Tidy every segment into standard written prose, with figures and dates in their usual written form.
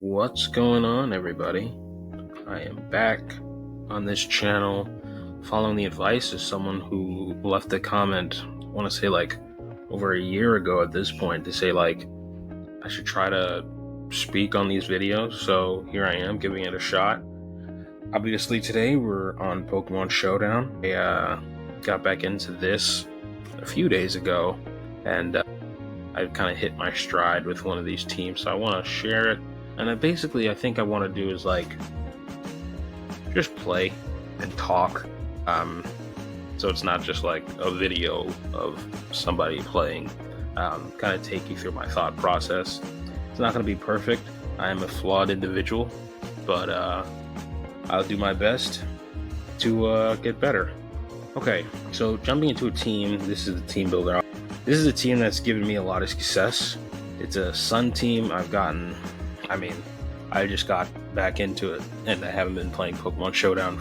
What's going on, everybody? I am back on this channel following the advice of someone who left a comment, I want to say like over a year ago at this point, to say like I should try to speak on these videos. So here I am giving it a shot. Obviously today we're on Pokémon Showdown. I got back into this a few days ago, and I kind of hit my stride with one of these teams, so I want to share it. And I think I want to do is like just play and talk. So it's not just like a video of somebody playing. Kind of take you through my thought process. It's not going to be perfect. I am a flawed individual, but I'll do my best to get better. Okay, so jumping into a team. This is the team builder. This is a team that's given me a lot of success. It's a Sun team. I just got back into it, and I haven't been playing Pokemon Showdown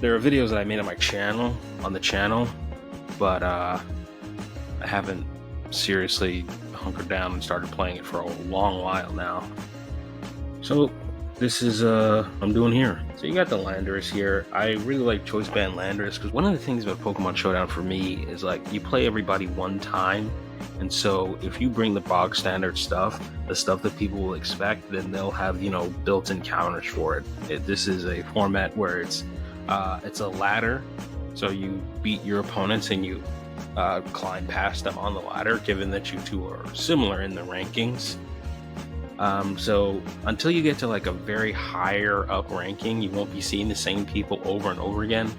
there are videos that I made on my channel, but I haven't seriously hunkered down and started playing it for a long while now. So this is I'm doing here. So you got the Landers here. I really like choice band Landers because one of the things about Pokemon Showdown for me is like you play everybody one time. And so if you bring the bog standard stuff, the stuff that people will expect, then they'll have, built-in counters for it. This is a format where it's a ladder. So you beat your opponents and you climb past them on the ladder, given that you two are similar in the rankings. So until you get to like a very higher up ranking, you won't be seeing the same people over and over again.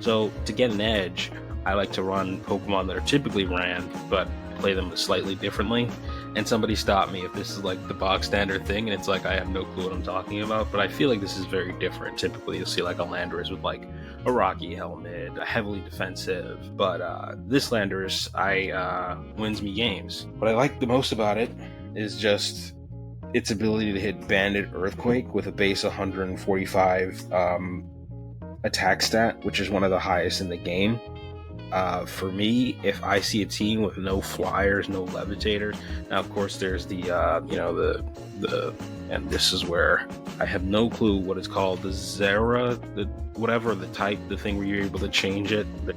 So to get an edge, I like to run Pokemon that are typically ran, but play them slightly differently. And somebody stop me if this is like the box standard thing and it's like I have no clue what I'm talking about, but I feel like this is very different. Typically you'll see like a Landorus with like a rocky helmet, a heavily defensive, but this Landorus wins me games. What I like the most about it is just its ability to hit Bandit Earthquake with a base 145 attack stat, which is one of the highest in the game. For me, if I see a team with no flyers, no levitators, now of course there's the and this is where I have no clue what it's called, the Zera, the type, the thing where you're able to change it, the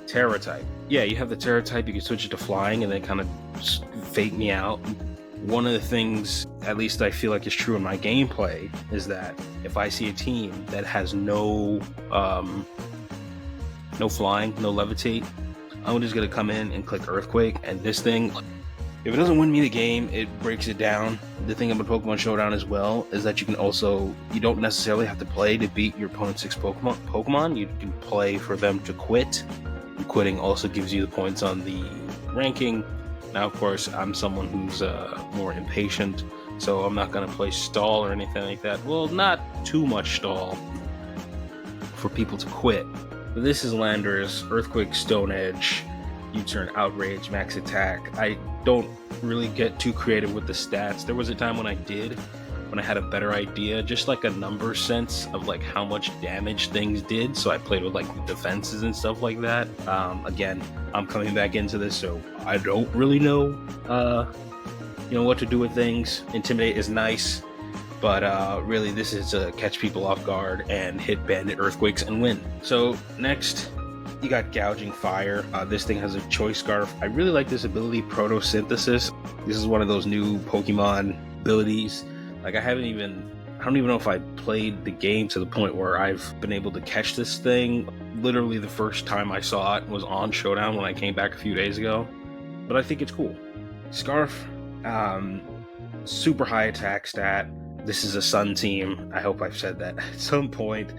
Terra type. Yeah, you have the Terra type, you can switch it to flying and then kind of fake me out. One of the things, at least I feel like is true in my gameplay, is that if I see a team that has no flying, no levitate, I'm just gonna come in and click Earthquake, and this thing, if it doesn't win me the game, it breaks it down. The thing about Pokemon Showdown as well is that you don't necessarily have to play to beat your opponent's 6 Pokemon. You can play for them to quit. And quitting also gives you the points on the ranking. Now, of course, I'm someone who's more impatient, so I'm not gonna play stall or anything like that. Well, not too much stall for people to quit. This is Landorus, Earthquake, Stone Edge, U-turn, Outrage, Max Attack. I don't really get too creative with the stats. There was a time when I did, when I had a better idea, just like a number sense of like how much damage things did. So I played with like defenses and stuff like that. Again, I'm coming back into this, so I don't really know, what to do with things. Intimidate is nice. But really, this is to catch people off guard and hit Bandit Earthquakes and win. So next, you got Gouging Fire. This thing has a Choice Scarf. I really like this ability, Photosynthesis. This is one of those new Pokemon abilities. Like I don't even know if I played the game to the point where I've been able to catch this thing. Literally the first time I saw it was on Showdown when I came back a few days ago. But I think it's cool. Scarf, super high attack stat. This is a Sun team. I hope I've said that at some point.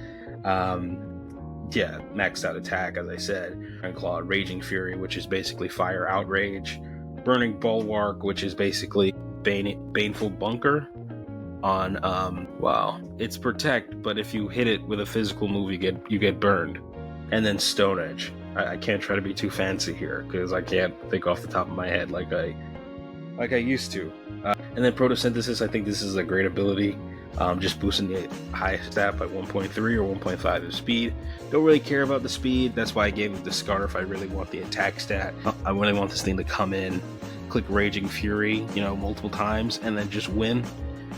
Yeah, maxed out attack, as I said. Iron Claw, Raging Fury, which is basically Fire Outrage. Burning Bulwark, which is basically Baneful Bunker on, it's Protect, but if you hit it with a physical move, you get burned. And then Stone Edge. I can't try to be too fancy here, because I can't think off the top of my head like I used to. And then Photosynthesis, I think this is a great ability. Just boosting the highest stat by 1.3 or 1.5 of speed. Don't really care about the speed. That's why I gave it the Scarf. I really want the attack stat. I really want this thing to come in, click Raging Fury, multiple times, and then just win.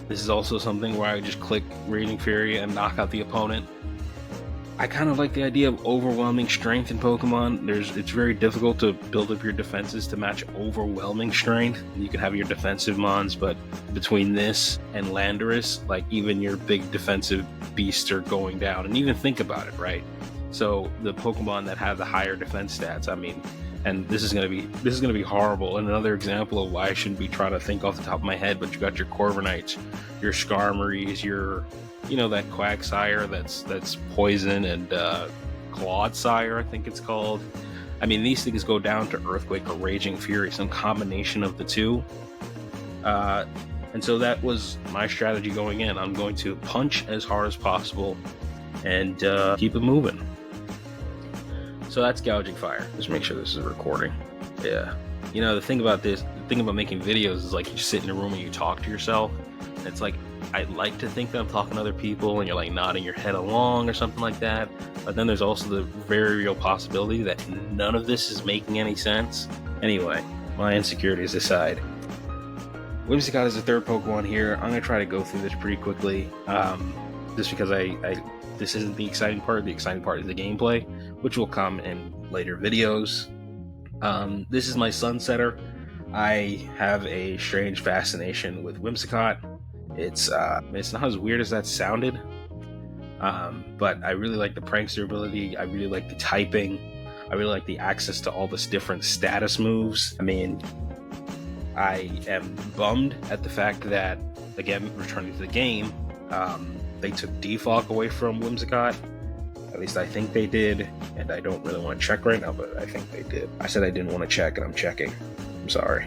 This is also something where I just click Raging Fury and knock out the opponent. I kind of like the idea of overwhelming strength in Pokemon. It's very difficult to build up your defenses to match overwhelming strength. You can have your defensive mons, but between this and Landorus, like even your big defensive beasts are going down. And even think about it, right? So the Pokemon that have the higher defense stats, I mean, and this is gonna be horrible. And another example of why I shouldn't be trying to think off the top of my head, but you got your Corviknights, your Skarmories, your that Quagsire that's poison, and Clodsire, I think it's called. I mean, these things go down to Earthquake or Raging Fury, some combination of the two. And so that was my strategy going in. I'm going to punch as hard as possible and keep it moving. So that's Gouging Fire. Just make sure this is recording. Yeah. The thing about making videos is like you sit in a room and you talk to yourself. It's like, I like to think that I'm talking to other people and you're like nodding your head along or something like that. But then there's also the very real possibility that none of this is making any sense. Anyway, my insecurities aside. Whimsicott is the third Pokemon here. I'm going to try to go through this pretty quickly. Just because this isn't the exciting part. The exciting part is the gameplay, which will come in later videos. This is my Sunsetter. I have a strange fascination with Whimsicott. It's not as weird as that sounded, but I really like the prankster ability. I really like the typing. I really like the access to all this different status moves. I mean, I am bummed at the fact that, again, returning to the game, they took Defog away from Whimsicott. At least I think they did, and I don't really want to check right now, but I think they did. I said I didn't want to check, and I'm checking. I'm sorry.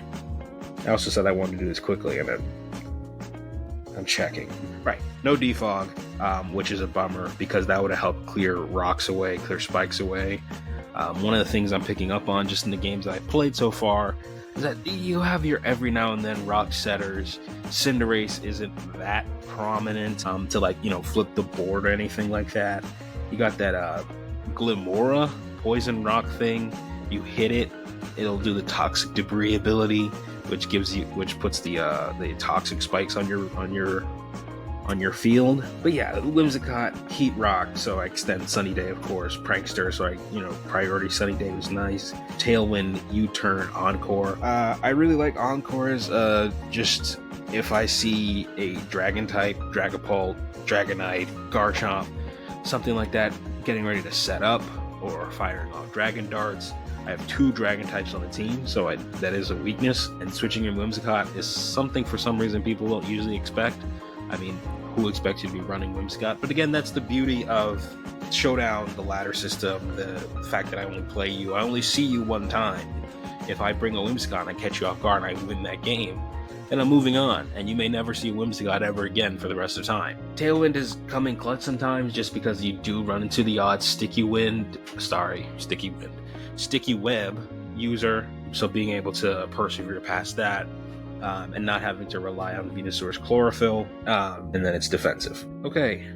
I also said I wanted to do this quickly, and I'm checking. Right, no Defog, which is a bummer, because that would have helped clear rocks away, clear spikes away. One of the things I'm picking up on just in the games that I've played so far is that you have your every now and then rock setters. Cinderace isn't that prominent to flip the board or anything like that. You got that Glimora poison rock thing. You hit it, it'll do the toxic debris ability, which puts the toxic spikes on your field. But yeah, Whimsicott, Heat Rock, so I extend Sunny Day, of course. Prankster, so priority Sunny Day was nice. Tailwind, U-Turn, Encore. I really like Encores. Just if I see a Dragon type, Dragapult, Dragonite, Garchomp, something like that, getting ready to set up or firing off Dragon Darts. I have 2 Dragon types on the team, so that is a weakness. And switching your Whimsicott is something for some reason people don't usually expect. I mean, who expects you to be running Whimsicott? But again, that's the beauty of Showdown, the ladder system, the fact that I only play you. I only see you one time. If I bring a Whimsicott and I catch you off guard and I win that game, then I'm moving on, and you may never see Whimsicott ever again for the rest of time. Tailwind has come in clutch sometimes just because you do run into the odd Sticky Web user, so being able to persevere past that and not having to rely on Venusaur's Chlorophyll, and then it's defensive. Okay,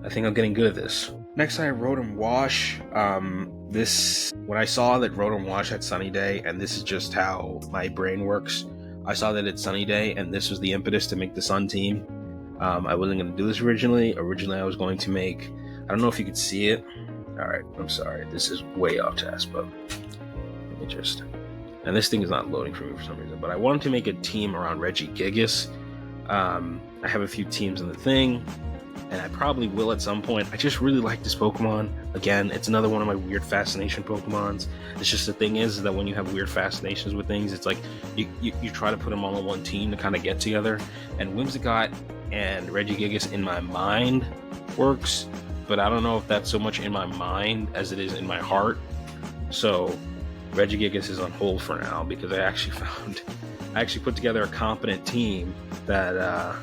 I think I'm getting good at this. Next I have Rotom Wash. When I saw that Rotom Wash had Sunny Day, and this is just how my brain works, I saw that it's Sunny Day, and this was the impetus to make the Sun team. I wasn't going to do this originally. Originally I was going to make, I don't know if you could see it. Alright, I'm sorry, this is way off task, but let me just... And this thing is not loading for me for some reason, but I wanted to make a team around Regigigas. I have a few teams in the thing, and I probably will at some point. I just really like this Pokemon. Again, it's another one of my weird fascination Pokemons. It's just the thing is that when you have weird fascinations with things, it's like you try to put them all on one team to kind of get together. And Whimsicott and Regigigas in my mind works, but I don't know if that's so much in my mind as it is in my heart. So Regigigas is on hold for now because I actually put together a competent team that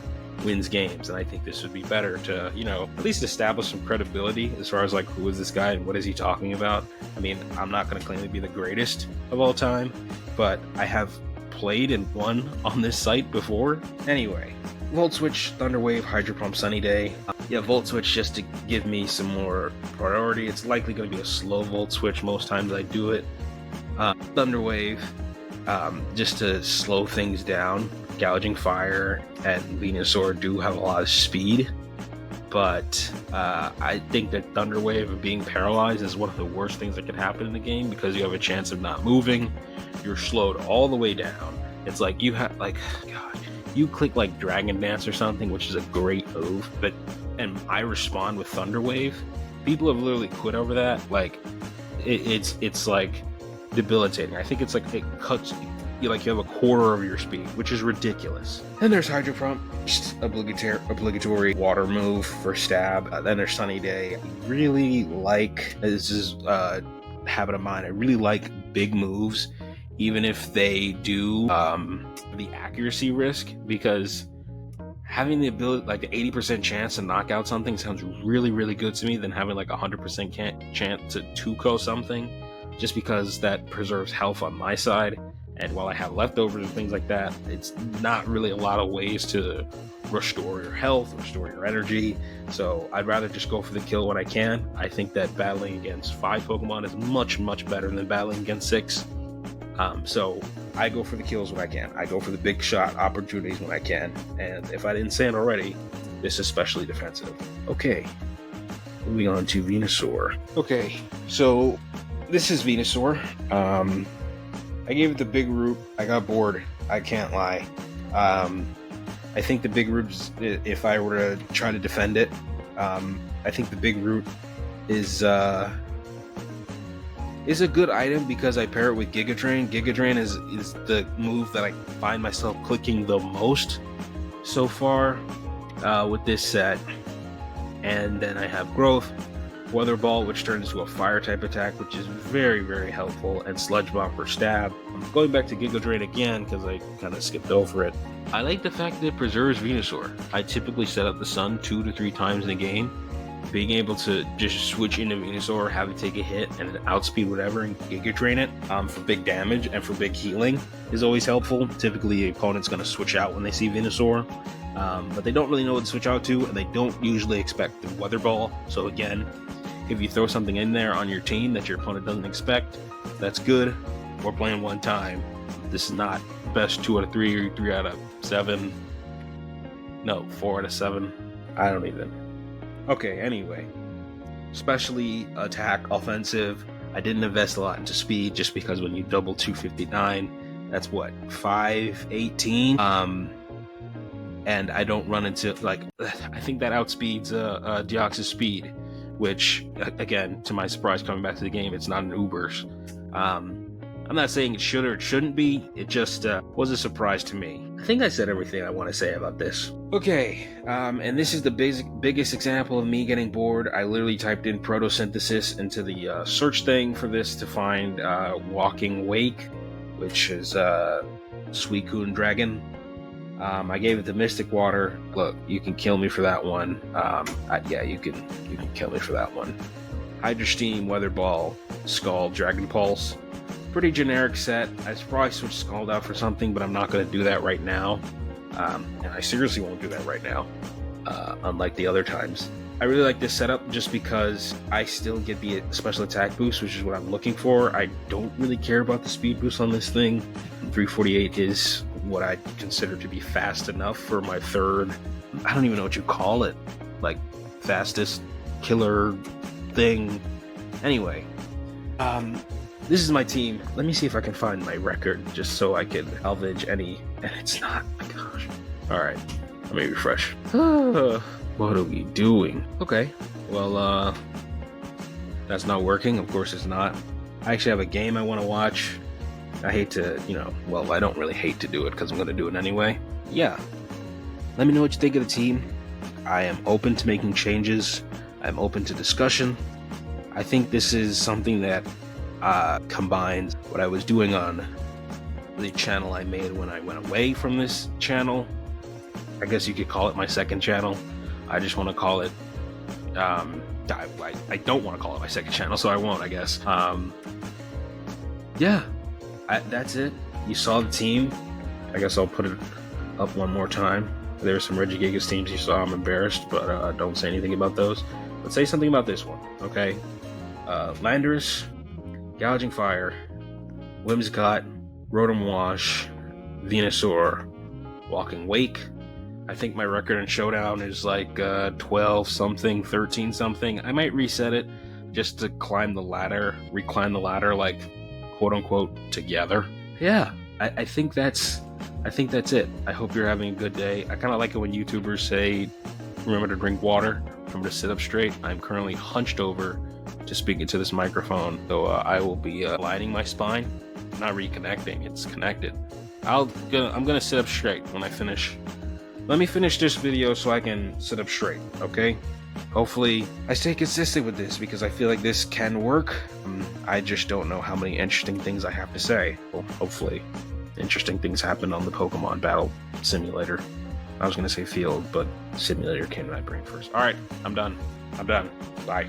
wins games, and I think this would be better to, at least establish some credibility as far as like, who is this guy and what is he talking about. I mean, I'm not going to claim to be the greatest of all time, but I have played and won on this site before. Anyway, Volt Switch, Thunder Wave, Hydro Pump, Sunny Day. Volt Switch just to give me some more priority. It's likely going to be a slow Volt Switch most times I do it. Thunder Wave, just to slow things down. Gouging Fire and Venusaur do have a lot of speed, but I think that Thunder Wave and being paralyzed is one of the worst things that could happen in the game, because you have a chance of not moving. You're slowed all the way down. It's like you have, like, God, you click like Dragon Dance or something, which is a great move, and I respond with Thunder Wave. People have literally quit over that. Like, it's like debilitating. I think it's like it cuts you, like you have a quarter of your speed, which is ridiculous. Then there's Hydro Pump, just obligatory water move for stab. Then there's Sunny Day. I really like, this is a habit of mine, I really like big moves, even if they do the accuracy risk, because having the ability, like the 80% chance to knock out something sounds really, really good to me than having like 100% chance to 2-ko something, just because that preserves health on my side. And while I have leftovers and things like that, it's not really a lot of ways to restore your health, restore your energy. So I'd rather just go for the kill when I can. I think that battling against 5 Pokemon is much, much better than battling against 6. So I go for the kills when I can. I go for the big shot opportunities when I can. And if I didn't say it already, this is especially defensive. Okay, moving on to Venusaur. Okay, so this is Venusaur. I gave it the big root. I got bored. I can't lie. I think the big root, if I were to try to defend it, I think the big root is a good item because I pair it with Giga Drain. Giga Drain is the move that I find myself clicking the most so far with this set. And then I have Growth, Weather Ball, which turns into a fire type attack, which is very, very helpful, and Sludge Bomb for stab. I'm going back to Giga Drain again because I kind of skipped over it. I like the fact that it preserves Venusaur. I typically set up the Sun 2 to 3 times in the game. Being able to just switch into Venusaur, have it take a hit, and then outspeed whatever and Giga Drain it for big damage and for big healing is always helpful. Typically, the opponent's going to switch out when they see Venusaur, but they don't really know what to switch out to, and they don't usually expect the Weather Ball. So again, if you throw something in there on your team that your opponent doesn't expect, that's good. We're playing one time. This is not best 2 out of 3 or 3 out of 7. No, 4 out of 7. I don't even. Okay, anyway. Especially attack, offensive. I didn't invest a lot into speed just because when you double 259, that's what, 518? And I don't run into, like, I think that outspeeds Deoxys speed, which, again, to my surprise, coming back to the game, it's not an Uber's. I'm not saying it should or it shouldn't be, it just was a surprise to me. I think I said everything I want to say about this. Okay, and this is the biggest example of me getting bored. I literally typed in Protosynthesis into the search thing for this to find Walking Wake, which is Suicune Dragon. I gave it the Mystic Water. Look, you can kill me for that one. Yeah, you can kill me for that one. Hydro Steam, Weather Ball, Scald, Dragon Pulse. Pretty generic set. I should probably switch Scald out for something, but I'm not going to do that right now. And I seriously won't do that right now, unlike the other times. I really like this setup just because I still get the special attack boost, which is what I'm looking for. I don't really care about the speed boost on this thing. 348 is what I consider to be fast enough for my third, I don't even know what you call it, like fastest killer thing. Anyway, this is my team. Let me see if I can find my record just so I can salvage any, and it's not, gosh. All right, let me refresh. What are we doing? Okay, well, that's not working. Of course it's not. I actually have a game I want to watch. I hate to, well, I don't really hate to do it because I'm going to do it anyway. Yeah. Let me know what you think of the team. I am open to making changes. I'm open to discussion. I think this is something that combines what I was doing on the channel I made when I went away from this channel. I guess you could call it my second channel. I just want to call it, I don't want to call it my second channel, so I won't, I guess. Yeah, that's it. You saw the team. I guess I'll put it up one more time. There's some Regigigas teams you saw. I'm embarrassed, but don't say anything about those. But say something about this one, okay? Landorus, Gouging Fire, Whimsicott, Rotom Wash, Venusaur, walking wake. I think my record in Showdown is like 12 something, 13 something. I might reset it just to recline the ladder, like quote unquote together. Yeah, I think that's it. I hope you're having a good day. I kind of like it when YouTubers say, remember to drink water, remember to sit up straight. I'm currently hunched over to speak into this microphone, so I will be aligning my spine, not reconnecting, it's connected. I'm gonna sit up straight when I finish. Let me finish this video so I can sit up straight, okay? Hopefully I stay consistent with this because I feel like this can work. I just don't know how many interesting things I have to say. Well, hopefully interesting things happen on the Pokemon Battle Simulator. I was gonna say field, but simulator came to my brain first. Alright, I'm done. Bye.